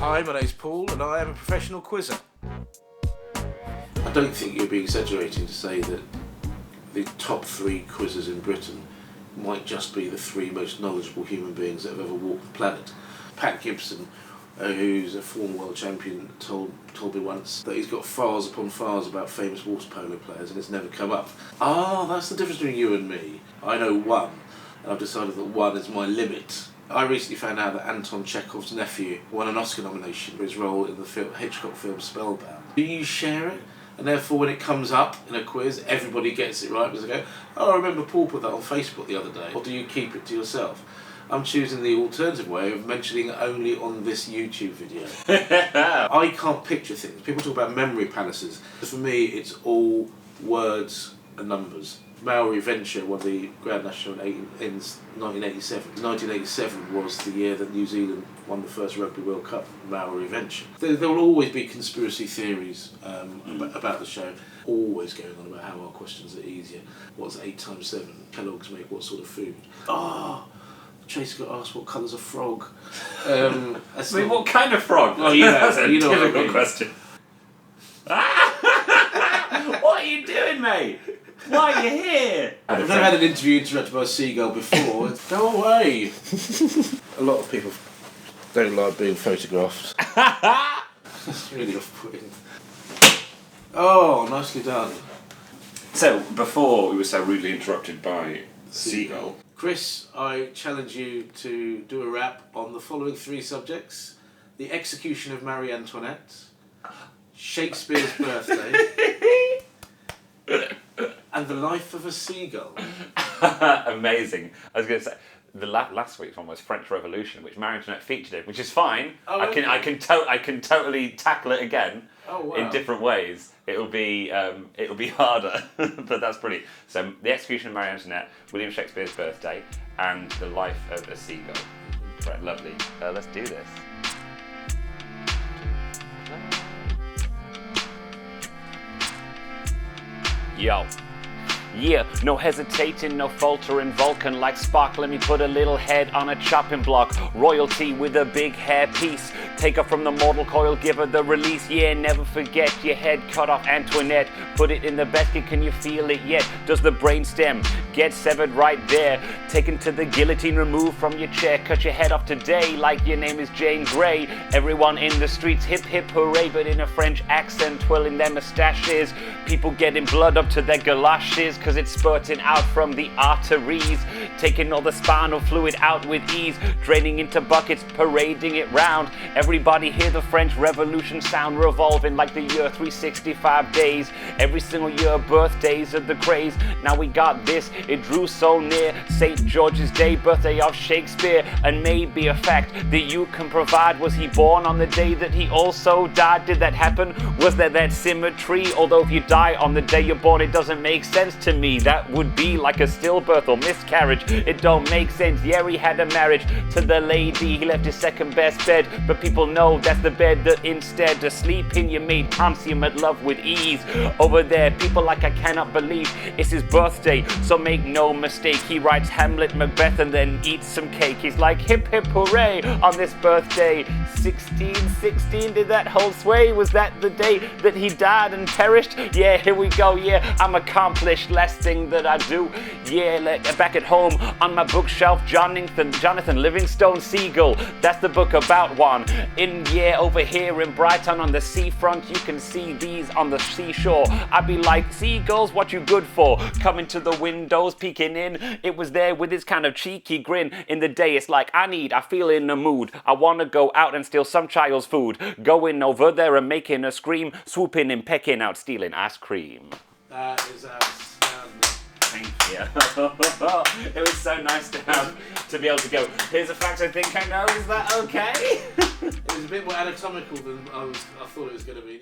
Hi, my name's Paul and I am a professional quizzer. I don't think you're being exaggerating to say that the top 3 quizzers in Britain might just be the 3 most knowledgeable human beings that have ever walked the planet. Pat Gibson, who's a former world champion, told me once that he's got files upon files about famous water polo players and it's never come up. That's the difference between you and me. I know 1, and I've decided that 1 is my limit. I recently found out that Anton Chekhov's nephew won an Oscar nomination for his role in the Hitchcock film Spellbound. Do you share it? And therefore when it comes up in a quiz, everybody gets it right because they go, I remember Paul put that on Facebook the other day. Or do you keep it to yourself? I'm choosing the alternative way of mentioning it only on this YouTube video. I can't picture things. People talk about memory palaces. For me, it's all words and numbers. Maori Venture won the Grand National in 1987. 1987 was the year that New Zealand won the first Rugby World Cup, Maori Venture. There will always be conspiracy theories about the show, always going on about how our questions are easier. What's 8 times 7? Kellogg's make what sort of food? Tracy got asked what colour's a frog. What kind of frog? Well, yeah, that's a difficult what I mean. Question. What are you doing, mate? Why are you here? I've never had an interview interrupted by a seagull before. Go away! A lot of people don't like being photographed. That's really off-putting. Oh, nicely done. So, before we were so rudely interrupted by Seagull. Chris, I challenge you to do a rap on the following 3 subjects: the execution of Marie Antoinette, Shakespeare's birthday, and the life of a seagull. Amazing. I was going to say, the last week's one was French Revolution, which Marie Antoinette featured in, which is fine. Okay. I can totally tackle it again in different ways. It'll be harder, but that's brilliant. So the execution of Marie Antoinette, William Shakespeare's birthday, and the life of a seagull. Right, lovely. Let's do this. Yo. Yeah, no hesitating, no faltering, Vulcan like Spock, let me put a little head on a chopping block. Royalty with a big hair piece, take her from the mortal coil, give her the release. Yeah, never forget your head cut off Antoinette, put it in the basket, can you feel it yet? Does the brainstem get severed right there? Taken to the guillotine, removed from your chair, cut your head off today like your name is Jane Grey. Everyone in the streets hip hip hooray, but in a French accent, twirling their moustaches. People getting blood up to their galoshes, cause it's spurting out from the arteries, taking all the spinal fluid out with ease, draining into buckets, parading it round. Everybody hear the French Revolution sound, revolving like the year 365 days. Every single year, birthdays of the craze. Now we got this, it drew so near. St. George's Day, birthday of Shakespeare, and maybe a fact that you can provide. Was he born on the day that he also died? Did that happen? Was there that symmetry? Although if you die on the day you're born, it doesn't make sense to me. That would be like a stillbirth or miscarriage. It don't make sense. Yeah, he had a marriage to the lady. He left his second best bed, but people know that's the bed that instead to sleep in you made consummate love with ease. Over there, people like I cannot believe it's his birthday, so make no mistake. He writes Hamlet, Macbeth, and then eats some cake. He's like hip hip hooray on this birthday. 1616, did that hold sway? Was that the day that he died and perished? Yeah, here we go. Yeah, I'm accomplished. Last thing that I do, yeah, back at home on my bookshelf, Jonathan Livingstone Seagull. That's the book about one. Over here in Brighton on the seafront, you can see these on the seashore. I'd be like, seagulls, what you good for? Coming to the windows, peeking in. It was there with its kind of cheeky grin. In the day, it's like, I feel in the mood. I want to go out and steal some child's food. Going over there and making a scream, swooping and pecking out, stealing ice cream. That is outstanding. Thank you. It was so nice to be able to go, here's a fact I think I know, is that okay? It was a bit more anatomical than I thought it was going to be.